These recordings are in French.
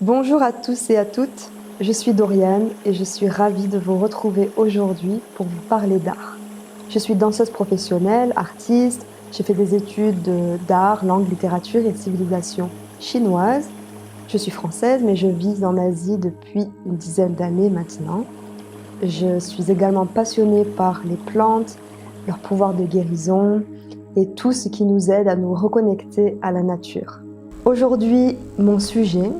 Bonjour à tous et à toutes, je suis Doriane et je suis ravie de vous retrouver aujourd'hui pour vous parler d'art. Je suis danseuse professionnelle, artiste, j'ai fait des études d'art, langue, littérature et civilisation chinoise. Je suis française mais je vis en Asie depuis une dizaine d'années maintenant. Je suis également passionnée par les plantes, leur pouvoir de guérison et tout ce qui nous aide à nous reconnecter à la nature. Aujourd'hui, mon sujet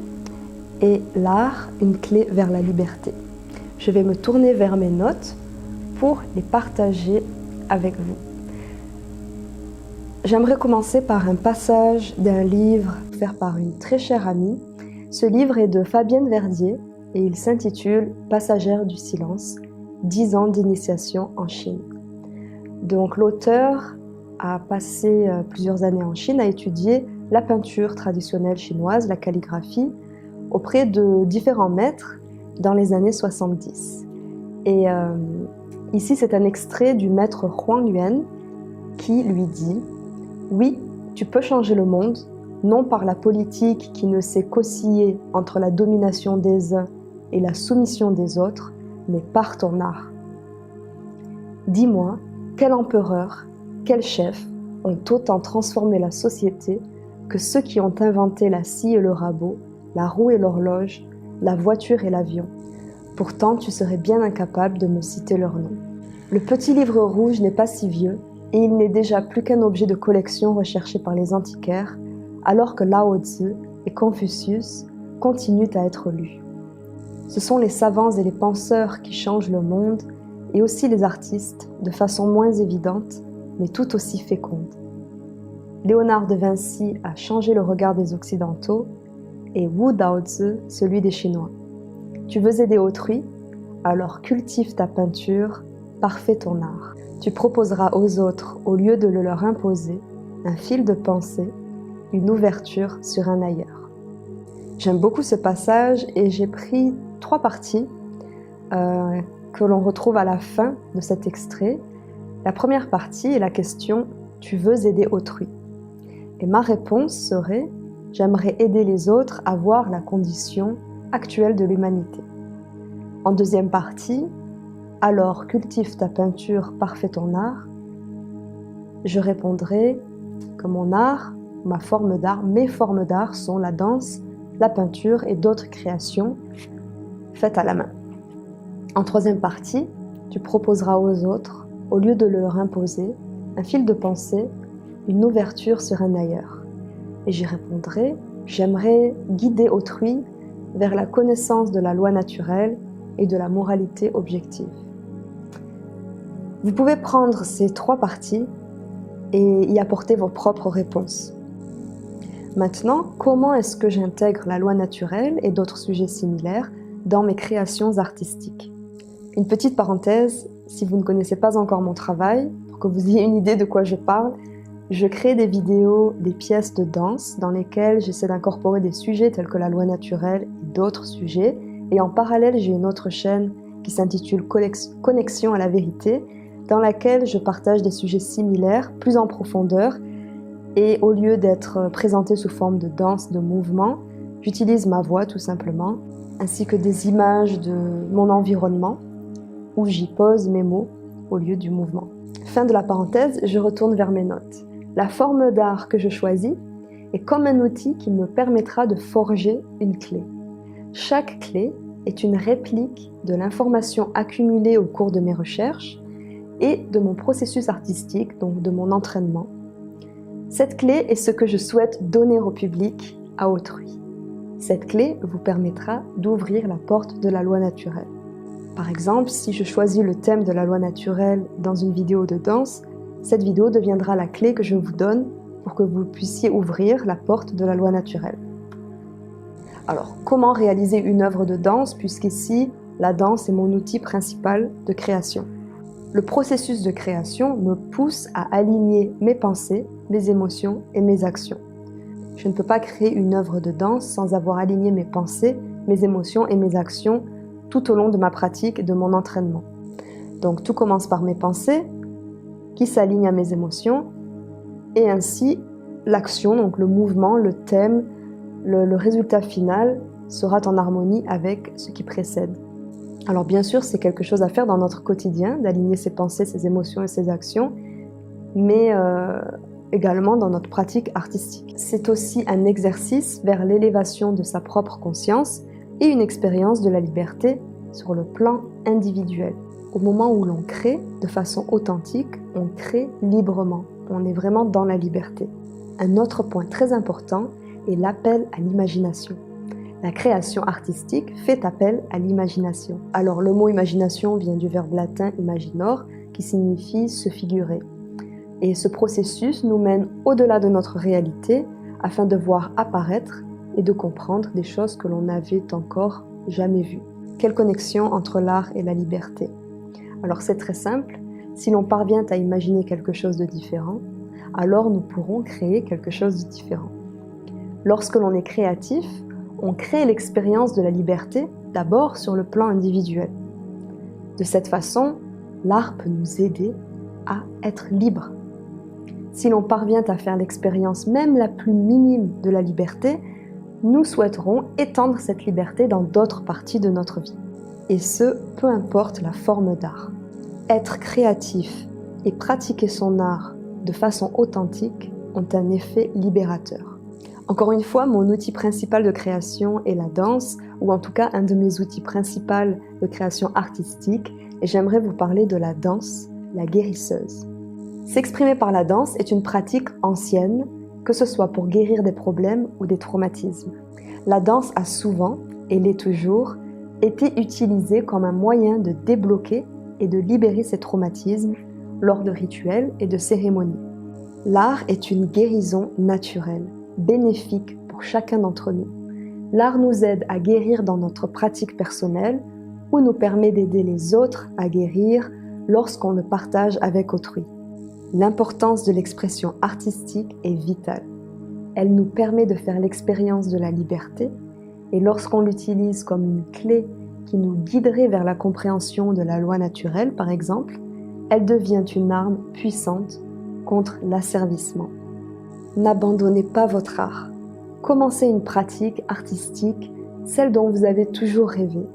est l'art, une clé vers la liberté. Je vais me tourner vers mes notes pour les partager avec vous. J'aimerais commencer par un passage d'un livre offert par une très chère amie. Ce livre est de Fabienne Verdier et il s'intitule « Passagère du silence, 10 ans d'initiation en Chine ». Donc l'auteur a passé plusieurs années en Chine à étudier la peinture traditionnelle chinoise, la calligraphie, auprès de différents maîtres dans les années 70. Et ici, c'est un extrait du maître Huang Yuan qui lui dit « Oui, tu peux changer le monde, non par la politique qui ne sait qu'osciller entre la domination des uns et la soumission des autres, mais par ton art. Dis-moi, quel empereur, quel chef ont autant transformé la société que ceux qui ont inventé la scie et le rabot, la roue et l'horloge, la voiture et l'avion. Pourtant, tu serais bien incapable de me citer leur nom. Le petit livre rouge n'est pas si vieux et il n'est déjà plus qu'un objet de collection recherché par les antiquaires, alors que Lao Tzu et Confucius continuent à être lus. Ce sont les savants et les penseurs qui changent le monde et aussi les artistes de façon moins évidente, mais tout aussi féconde. Léonard de Vinci a changé le regard des Occidentaux et Wu Daozi, celui des Chinois. Tu veux aider autrui? Alors cultive ta peinture, parfait ton art. Tu proposeras aux autres, au lieu de le leur imposer, un fil de pensée, une ouverture sur un ailleurs. J'aime beaucoup ce passage et j'ai pris 3 parties que l'on retrouve à la fin de cet extrait. La première partie est la question « Tu veux aider autrui ?» Et ma réponse serait « J'aimerais aider les autres à voir la condition actuelle de l'humanité. » En deuxième partie, « Alors cultive ta peinture, parfait ton art », je répondrai que mon art, ma forme d'art, mes formes d'art sont la danse, la peinture et d'autres créations faites à la main. En troisième partie, tu proposeras aux autres, au lieu de leur imposer, un fil de pensée, une ouverture sur un ailleurs. Et j'y répondrai, j'aimerais guider autrui vers la connaissance de la loi naturelle et de la moralité objective. Vous pouvez prendre ces 3 parties et y apporter vos propres réponses. Maintenant, comment est-ce que j'intègre la loi naturelle et d'autres sujets similaires dans mes créations artistiques? Une petite parenthèse, si vous ne connaissez pas encore mon travail, pour que vous ayez une idée de quoi je parle, je crée des vidéos, des pièces de danse dans lesquelles j'essaie d'incorporer des sujets tels que la loi naturelle et d'autres sujets. Et en parallèle, j'ai une autre chaîne qui s'intitule Connexion à la vérité, dans laquelle je partage des sujets similaires, plus en profondeur. Et au lieu d'être présenté sous forme de danse, de mouvement, j'utilise ma voix tout simplement, ainsi que des images de mon environnement, où j'y pose mes mots au lieu du mouvement. Fin de la parenthèse, je retourne vers mes notes. La forme d'art que je choisis est comme un outil qui me permettra de forger une clé. Chaque clé est une réplique de l'information accumulée au cours de mes recherches et de mon processus artistique, donc de mon entraînement. Cette clé est ce que je souhaite donner au public, à autrui. Cette clé vous permettra d'ouvrir la porte de la loi naturelle. Par exemple, si je choisis le thème de la loi naturelle dans une vidéo de danse, cette vidéo deviendra la clé que je vous donne pour que vous puissiez ouvrir la porte de la loi naturelle. Alors, comment réaliser une œuvre de danse puisqu'ici, la danse est mon outil principal de création? Le processus de création me pousse à aligner mes pensées, mes émotions et mes actions. Je ne peux pas créer une œuvre de danse sans avoir aligné mes pensées, mes émotions et mes actions tout au long de ma pratique et de mon entraînement. Donc tout commence par mes pensées qui s'alignent à mes émotions et ainsi l'action, donc le mouvement, le thème, le résultat final sera en harmonie avec ce qui précède. Alors bien sûr, c'est quelque chose à faire dans notre quotidien, d'aligner ses pensées, ses émotions et ses actions, mais également dans notre pratique artistique. C'est aussi un exercice vers l'élévation de sa propre conscience et une expérience de la liberté sur le plan individuel. Au moment où l'on crée de façon authentique, on crée librement. On est vraiment dans la liberté. Un autre point très important est l'appel à l'imagination. La création artistique fait appel à l'imagination. Alors le mot imagination vient du verbe latin imaginor, qui signifie se figurer. Et ce processus nous mène au-delà de notre réalité afin de voir apparaître et de comprendre des choses que l'on n'avait encore jamais vues. Quelle connexion entre l'art et la liberté? Alors c'est très simple, si l'on parvient à imaginer quelque chose de différent, alors nous pourrons créer quelque chose de différent. Lorsque l'on est créatif, on crée l'expérience de la liberté d'abord sur le plan individuel. De cette façon, l'art peut nous aider à être libre. Si l'on parvient à faire l'expérience même la plus minime de la liberté, nous souhaiterons étendre cette liberté dans d'autres parties de notre vie. Et ce, peu importe la forme d'art. Être créatif et pratiquer son art de façon authentique ont un effet libérateur. Encore une fois, mon outil principal de création est la danse, ou en tout cas un de mes outils principaux de création artistique, et j'aimerais vous parler de la danse, la guérisseuse. S'exprimer par la danse est une pratique ancienne, que ce soit pour guérir des problèmes ou des traumatismes. La danse a souvent, et l'est toujours, été utilisée comme un moyen de débloquer et de libérer ces traumatismes lors de rituels et de cérémonies. L'art est une guérison naturelle, bénéfique pour chacun d'entre nous. L'art nous aide à guérir dans notre pratique personnelle ou nous permet d'aider les autres à guérir lorsqu'on le partage avec autrui. L'importance de l'expression artistique est vitale. Elle nous permet de faire l'expérience de la liberté et lorsqu'on l'utilise comme une clé qui nous guiderait vers la compréhension de la loi naturelle, par exemple, elle devient une arme puissante contre l'asservissement. N'abandonnez pas votre art. Commencez une pratique artistique, celle dont vous avez toujours rêvé.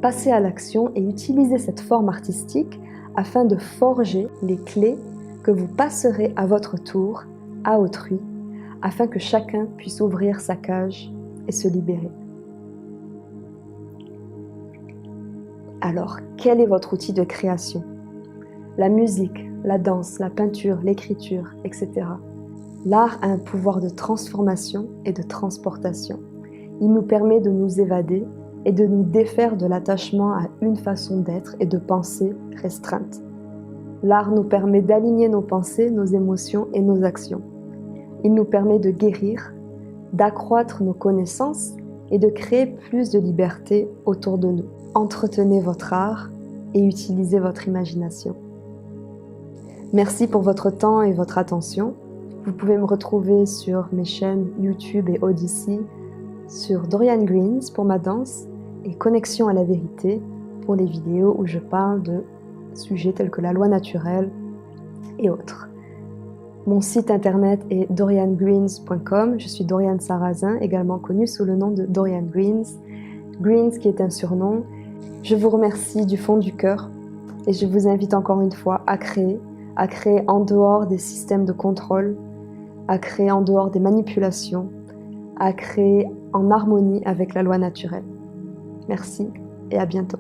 Passez à l'action et utilisez cette forme artistique afin de forger les clés que vous passerez à votre tour à autrui, afin que chacun puisse ouvrir sa cage et se libérer. Alors, quel est votre outil de création? La musique, la danse, la peinture, l'écriture, etc. L'art a un pouvoir de transformation et de transportation. Il nous permet de nous évader et de nous défaire de l'attachement à une façon d'être et de penser restreinte. L'art nous permet d'aligner nos pensées, nos émotions et nos actions. Il nous permet de guérir, d'accroître nos connaissances et de créer plus de liberté autour de nous. Entretenez votre art et utilisez votre imagination. Merci pour votre temps et votre attention. Vous pouvez me retrouver sur mes chaînes YouTube et Odyssey, sur Dorian Greens pour ma danse et Connexion à la vérité pour les vidéos où je parle de sujets tels que la loi naturelle et autres. Mon site internet est doriangreens.com. Je suis Doriane Sarrazin, également connue sous le nom de Dorian Greens. Greens qui est un surnom. Je vous remercie du fond du cœur et je vous invite encore une fois à créer en dehors des systèmes de contrôle, à créer en dehors des manipulations, à créer en harmonie avec la loi naturelle. Merci et à bientôt.